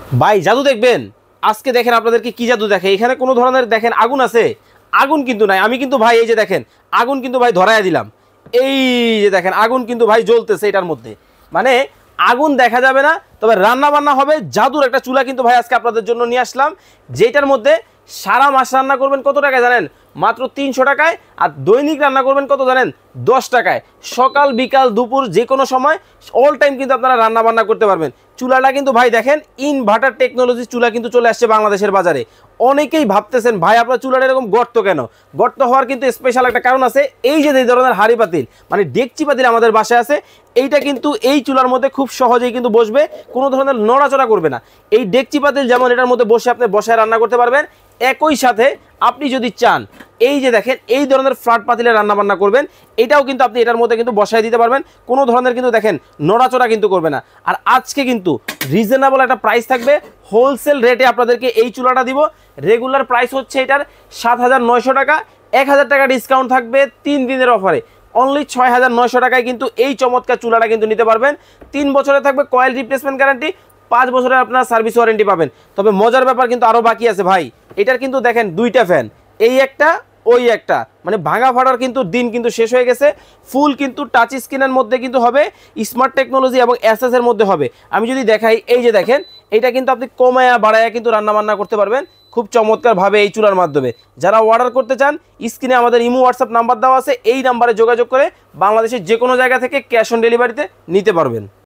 ভাই জাদু দেখবেন? আজকে দেখেন আপনাদেরকে কি জাদু দেখে। এখানে কোনো ধরনের দেখেন আগুন আছে, আগুন কিন্তু নাই। আমি কিন্তু ভাই এই যে দেখেন আগুন কিন্তু ভাই ধরাইয়া দিলাম। এই যে দেখেন আগুন কিন্তু ভাই জ্বলতেছে এটার মধ্যে। মানে আগুন দেখা যাবে না, তবে রান্না বান্না হবে। জাদুর একটা চুলা কিন্তু ভাই আজকে আপনাদের জন্য নিয়ে আসলাম, যেটার মধ্যে সারা মাস রান্না করবেন কত টাকায় জানেন? মাত্র 300 টাকায়। আর দৈনিক রান্না করবেন কত জানেন? 10 টাকায়। সকাল বিকাল দুপুর যে কোনো সময় অল টাইম কিন্তু আপনারা রান্না বান্না করতে পারবেন। চুলাটা কিন্তু ভাই দেখেন ইনভার্টার টেকনোলজির চুলা কিন্তু চলে আসছে বাংলাদেশের বাজারে। অনেকেই ভাবতেছেন ভাই আপনার চুলাটা এরকম গর্ত কেন? গর্ত হওয়ার কিন্তু স্পেশাল একটা কারণ আছে। এই যে এই ধরনের হাঁড়ি পাতিল মানে ডেকচি পাতিল আমাদের বাসায় আছে, এইটা কিন্তু এই চুলার মধ্যে খুব সহজেই কিন্তু বসবে, কোনো ধরনের নড়াচড়া করবে না। এই ডেকচি পাতিল যেমন এটার মধ্যে বসে আপনি বসায় রান্না করতে পারবেন, একই সাথে আপনি যদি চান এই যে দেখেন এই ধরনের ফ্ল্যাট পাতিলে রান্না বান্না করবেন, এটাও কিন্তু আপনি এটার মধ্যে কিন্তু বসায় দিতে পারবেন। কোনো ধরনের কিন্তু দেখেন নড়াচড়া কিন্তু করবে না। আর আজকে কিন্তু রিজনেবল একটা প্রাইস থাকবে, হোলসেল রেটে আপনাদেরকে এই চুলাটা দিব। রেগুলার প্রাইস হচ্ছে এটার 7,900 টাকা, 1,000 টাকা ডিসকাউন্ট থাকবে 3 দিনের অফারে। অনলি 6,900 টাকায় কিন্তু এই চমৎকার চুলাটা কিন্তু নিতে পারবেন। 3 বছরে থাকবে কয়েল রিপ্লেসমেন্ট গ্যারান্টি, 5 বছরের আপনার সার্ভিস ওয়ারেন্টি পাবেন। তবে মজার ব্যাপার কিন্তু আরও বাকি আছে ভাই। এটার কিন্তু দেখেন দুইটা ফ্যান, এই একটা ওই একটা, মানে ভাঙা ফাটার কিন্তু দিন কিন্তু শেষ হয়ে গেছে। ফুল কিন্তু টাচ স্ক্রিনের মধ্যে কিন্তু হবে, স্মার্ট টেকনোলজি এবং এসএস এর মধ্যে হবে। আমি যদি দেখাই এই যে দেখেন এটা কিন্তু আপনি কমায়া বাড়ায়া কিন্তু রান্না বান্না করতে পারবেন খুব চমৎকারভাবে এই চুলার মাধ্যমে। যারা অর্ডার করতে চান স্ক্রিনে আমাদের ইমো হোয়াটসঅ্যাপ নাম্বার দেওয়া আছে, এই নাম্বারে যোগাযোগ করে বাংলাদেশের যে কোনো জায়গা থেকে ক্যাশ অন ডেলিভারিতে নিতে পারবেন।